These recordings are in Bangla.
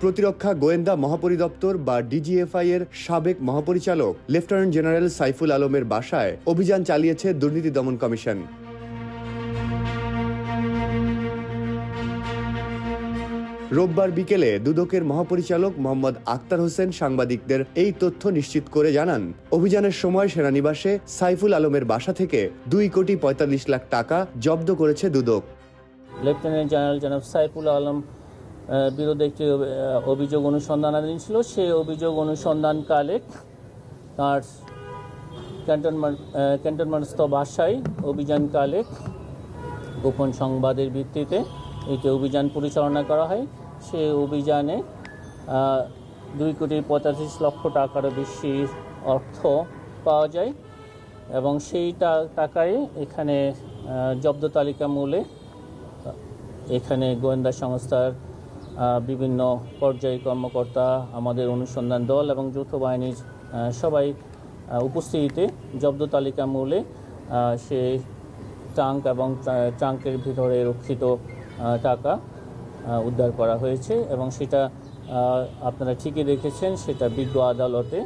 প্রতিরক্ষা গোয়েন্দা মহাপরিদপ্তর বা ডিজিএফআই এর সাবেক মহাপরিচালক লেফটেন্যান্ট জেনারেল সাইফুল আলমের বাসায় অভিযান চালিয়েছে দুর্নীতি দমন কমিশন। রোববার বিকেলে দুদকের মহাপরিচালক মোহাম্মদ আক্তার হোসেন সাংবাদিকদের এই তথ্য নিশ্চিত করে জানান, অভিযানের সময় সেনানিবাসে সাইফুল আলমের বাসা থেকে 2,45,00,000 টাকা জব্দ করেছে দুদক। লেফটেন্যান্ট জেনারেল জনাব সাইফুল আলম বিরুদ্ধে একটি অভিযোগ অনুসন্ধানাধীন ছিল। সেই অভিযোগ অনুসন্ধানকালে তার ক্যান্টনমেন্টস্থ বাসায় অভিযানকালে গোপন সংবাদের ভিত্তিতে একটি অভিযান পরিচালনা করা হয়। সেই অভিযানে 2,45,00,000 টাকারও বেশি অর্থ পাওয়া যায় এবং সেই টাকায় এখানে জব্দ তালিকা মূলে এখানে গোয়েন্দা সংস্থার বিভিন্ন পর্যায়ে কর্মকর্তা, আমাদের অনুসন্ধান দল এবং যৌথ বাহিনীর সবাই উপস্থিতিতে জব্দ তালিকা মূলে সেই ট্রাঙ্ক এবং ট্রাঙ্কের ভিতরে রক্ষিত টাকা উদ্ধার করা হয়েছে এবং সেটা আপনারা ঠিকই দেখেছেন, সেটা বিজ্ঞ আদালতে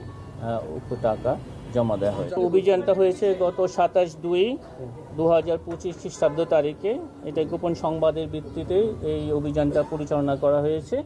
উক্ত টাকা জমা দেওয়া হয়েছে। অভিযানটা হয়েছে গত 27/2/2025 খ্রিস্টাব্দ তারিখে। এটা গোপন সংবাদের ভিত্তিতে এই অভিযানটা পরিচালনা করা হয়েছে।